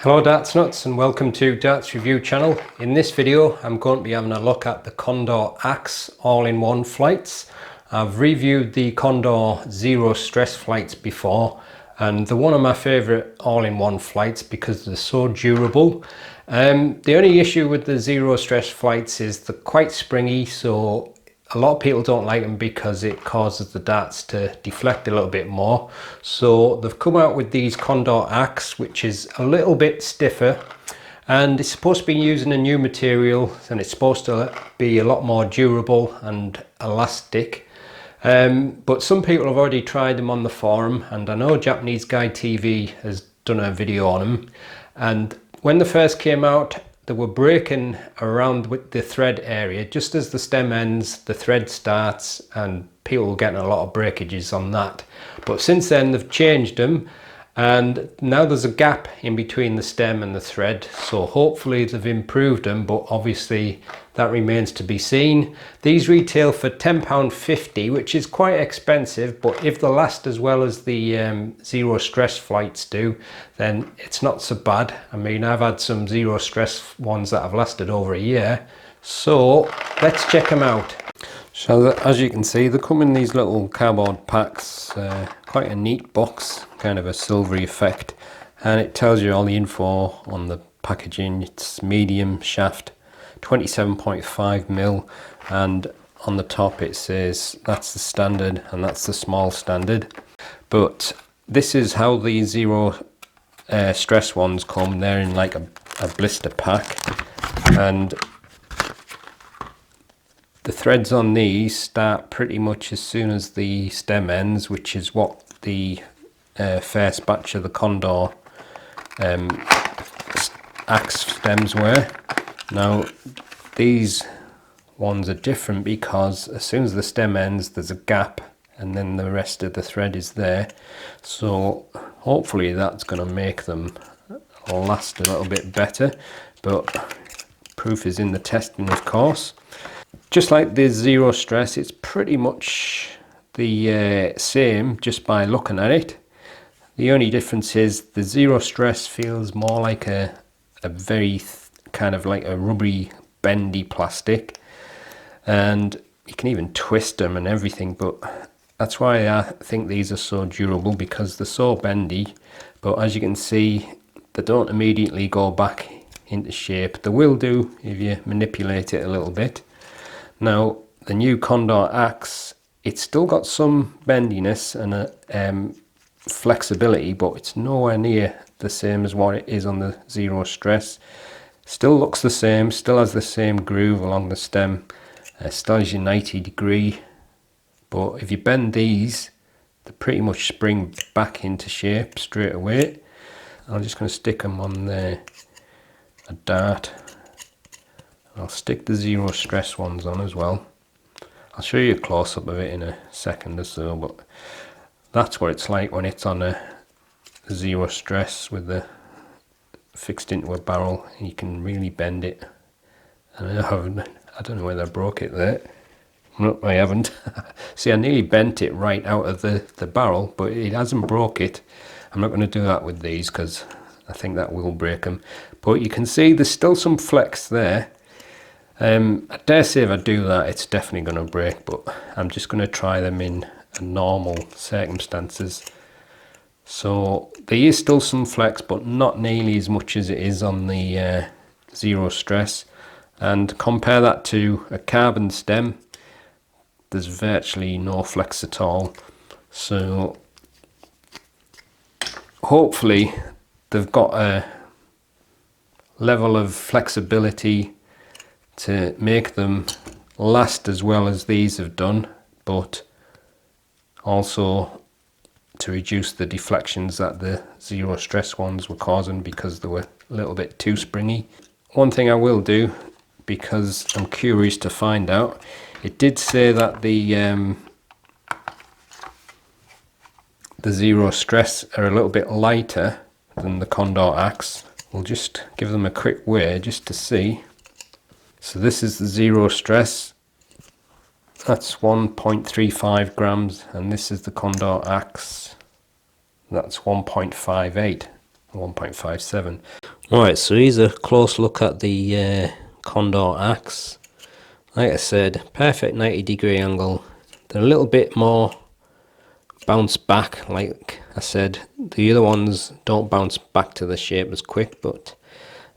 Hello Darts Nutz and welcome to Darts Review channel. In this video I'm going to be having a look at the Condor Axe all-in-one flights. I've reviewed the Condor Zero Stress flights before and they're one of my favourite all-in-one flights because they're so durable. The only issue with the Zero Stress flights is they're quite springy, so a lot of people don't like them because it causes the darts to deflect a little bit more. So they've come out with these Condor Axe, which is a little bit stiffer, and it's supposed to be using a new material and it's supposed to be a lot more durable and elastic. But some people have already tried them on the forum, and I know Japanese Guy TV has done a video on them, and when they first came out they were breaking around with the thread area. Just as the stem ends, the thread starts, and people were getting a lot of breakages on that. But since then they've changed them, and now there's a gap in between the stem and the thread, so hopefully they've improved them, but obviously that remains to be seen. These retail for £10.50, which is quite expensive, but if they last as well as the Zero Stress flights do, then it's not so bad. I mean, I've had some Zero Stress ones that have lasted over a year, so let's check them out. So as you can see, they come in these little cardboard packs, quite a neat box, kind of a silvery effect, and it tells you all the info on the packaging. It's medium shaft, 27.5mm, and on the top it says that's the standard and that's the small standard. But this is how the Zero Stress ones come. They're in like a blister pack, and the threads on these start pretty much as soon as the stem ends, which is what the first batch of the Condor Axe stems were. Now these ones are different because as soon as the stem ends there's a gap and then the rest of the thread is there, so hopefully that's going to make them last a little bit better, but proof is in the testing, of course. Just like the Zero Stress, it's pretty much the same just by looking at it. The only difference is the Zero Stress feels more like a very kind of like a rubbery, bendy plastic, and you can even twist them and everything, but that's why I think these are so durable, because they're so bendy. But as you can see, they don't immediately go back into shape. They will do if you manipulate it a little bit. Now the new Condor Axe, it's still got some bendiness and flexibility, but it's nowhere near the same as what it is on the Zero Stress. Still looks the same, still has the same groove along the stem, still has your 90°, but if you bend these, they pretty much spring back into shape straight away. I'm just going to stick them on a dart. I'll stick the Zero Stress ones on as well. I'll show you a close-up of it in a second or so, but that's what it's like when it's on a Zero Stress with the fixed into a barrel. You can really bend it, and I don't know whether I broke it there. No, I haven't. See, I nearly bent it right out of the barrel, but it hasn't broke it. I'm not going to do that with these because I think that will break them, but you can see there's still some flex there. I dare say if I do that it's definitely going to break, but I'm just going to try them in normal circumstances. So there is still some flex, but not nearly as much as it is on the Zero Stress. And compare that to a carbon stem, there's virtually no flex at all. So hopefully they've got a level of flexibility to make them last as well as these have done, but also to reduce the deflections that the Zero Stress ones were causing because they were a little bit too springy. One thing I will do, because I'm curious to find out, it did say that the Zero Stress are a little bit lighter than the Condor Axe. We'll just give them a quick weigh just to see. So this is the Zero Stress, that's 1.35 grams, and this is the Condor Axe, that's 1.58, 1.57. Alright, so here's a close look at the Condor Axe. Like I said, perfect 90-degree angle. They're a little bit more bounce back, like I said. The other ones don't bounce back to the shape as quick, but,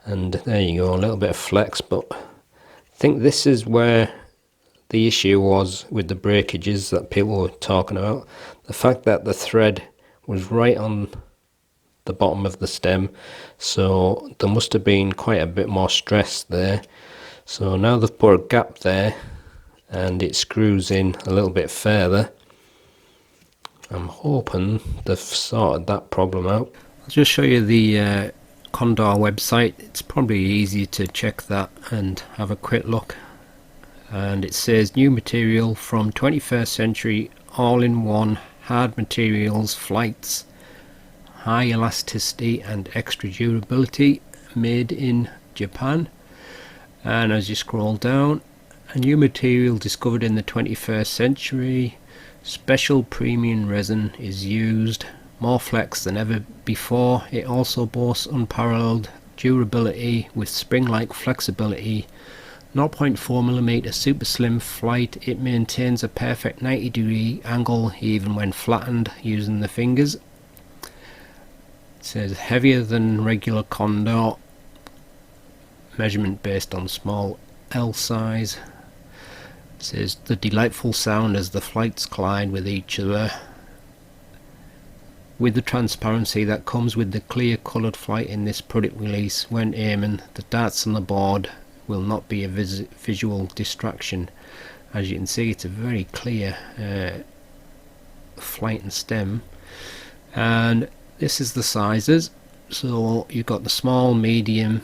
and there you go, a little bit of flex, but I think this is where the issue was with the breakages that people were talking about. The fact that the thread was right on the bottom of the stem, so there must have been quite a bit more stress there. So now they've put a gap there and it screws in a little bit further. I'm hoping they've sorted that problem out. I'll just show you the Condor website. It's probably easy to check that and have a quick look. And it says new material from 21st century all-in-one hard materials flights, high elasticity and extra durability, made in Japan. And as you scroll down, a new material discovered in the 21st century, special premium resin is used, more flex than ever before. It also boasts unparalleled durability with spring-like flexibility, 0.4mm super slim flight. It maintains a perfect 90-degree angle even when flattened using the fingers. It says heavier than regular Condor, measurement based on small L size. It says the delightful sound as the flights collide with each other, with the transparency that comes with the clear coloured flight in this product release. When aiming, the darts on the board will not be a visual distraction. As you can see, it's a very clear flight and stem. And this is the sizes. So you've got the small, medium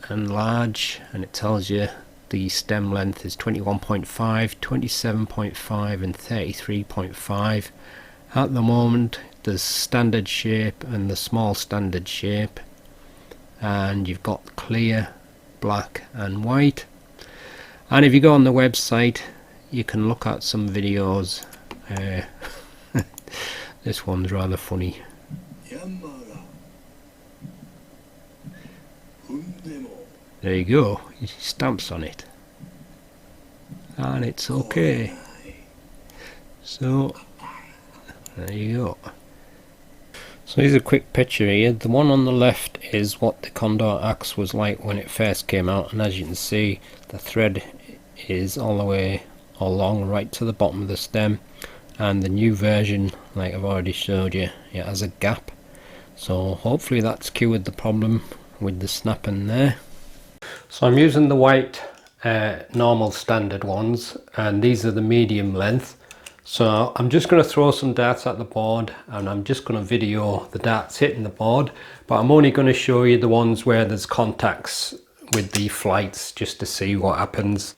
and large, and it tells you the stem length is 21.5, 27.5 and 33.5. At the moment there's standard shape and the small standard shape, and you've got clear, black and white. And if you go on the website you can look at some videos. This one's rather funny. There you go, he stamps on it and it's okay. So there you go. So here's a quick picture here. The one on the left is what the Condor Axe was like when it first came out, and as you can see the thread is all the way along right to the bottom of the stem, and the new version, like I've already showed you, it has a gap. So hopefully that's cured the problem with the snapping there. So I'm using the white normal standard ones, and these are the medium length. So I'm just going to throw some darts at the board, and I'm just going to video the darts hitting the board, but I'm only going to show you the ones where there's contacts with the flights just to see what happens.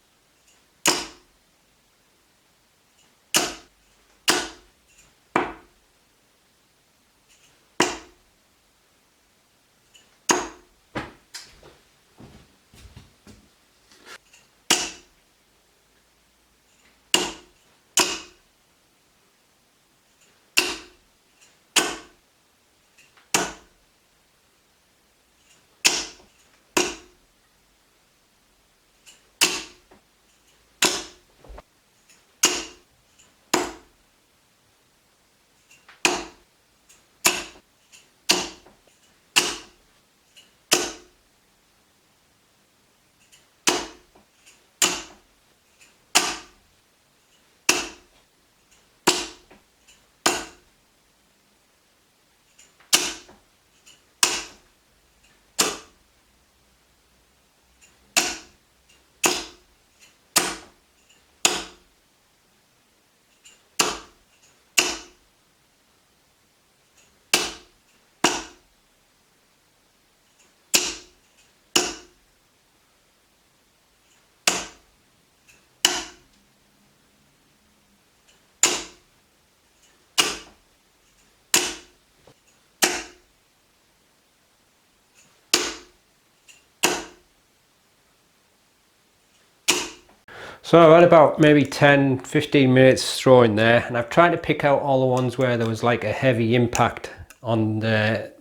So I've had about maybe 10-15 minutes throwing there, and I've tried to pick out all the ones where there was like a heavy impact on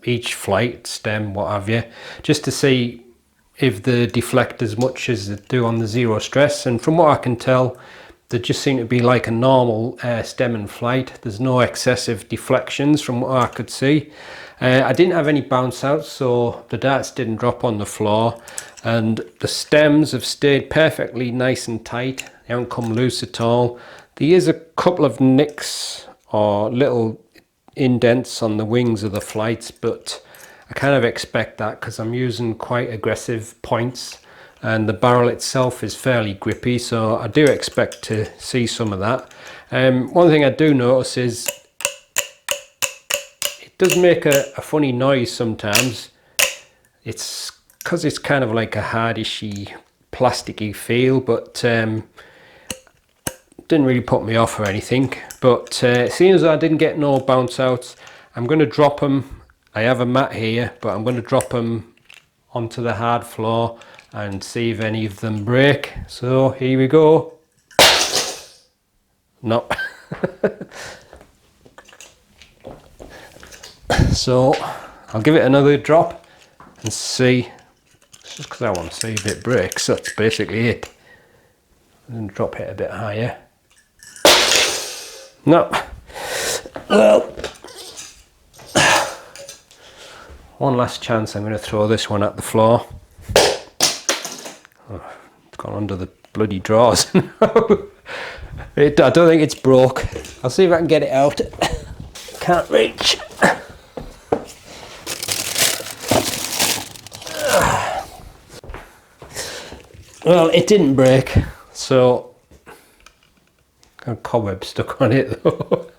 each flight, stem, what have you, just to see if they deflect as much as they do on the zero stress. And from what I can tell, they just seem to be like a normal stem and flight. There's no excessive deflections from what I could see. I didn't have any bounce outs, so the darts didn't drop on the floor, and the stems have stayed perfectly nice and tight. They haven't come loose at all. There is a couple of nicks or little indents on the wings of the flights, but I kind of expect that because I'm using quite aggressive points and the barrel itself is fairly grippy, so I do expect to see some of that. One thing I do notice is it does make a funny noise sometimes. It's because it's kind of like a hardishy, plasticky feel, but didn't really put me off or anything. But seeing as I didn't get no bounce outs, I'm going to drop them. I have a mat here, but I'm going to drop them onto the hard floor and see if any of them break. So here we go. No. So I'll give it another drop and see. It's just because I want to see if it breaks. That's basically it. And drop it a bit higher. No. Well, one last chance. I'm going to throw this one at the floor. Oh, it's gone under the bloody drawers. I don't think it's broke. I'll see if I can get it out. Can't reach. Well, it didn't break, so got a cobweb stuck on it though.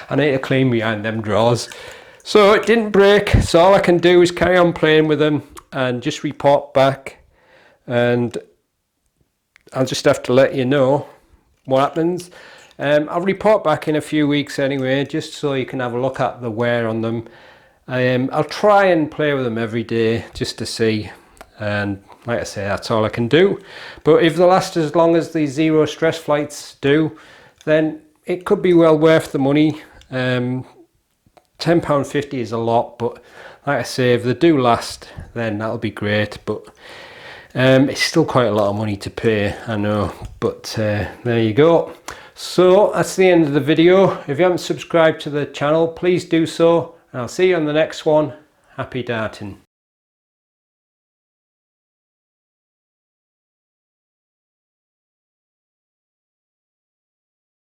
I need to clean behind them drawers. So it didn't break, so all I can do is carry on playing with them and just report back, and I'll just have to let you know what happens. I'll report back in a few weeks anyway, just so you can have a look at the wear on them. I'll try and play with them every day just to see, and like I say, that's all I can do. But if they last as long as the zero stress flights do, then it could be well worth the money. £10.50 is a lot, but like I say, if they do last, then that'll be great. But it's still quite a lot of money to pay, I know, but there you go. So that's the end of the video. If you haven't subscribed to the channel, please do so, and I'll see you on the next one. Happy darting.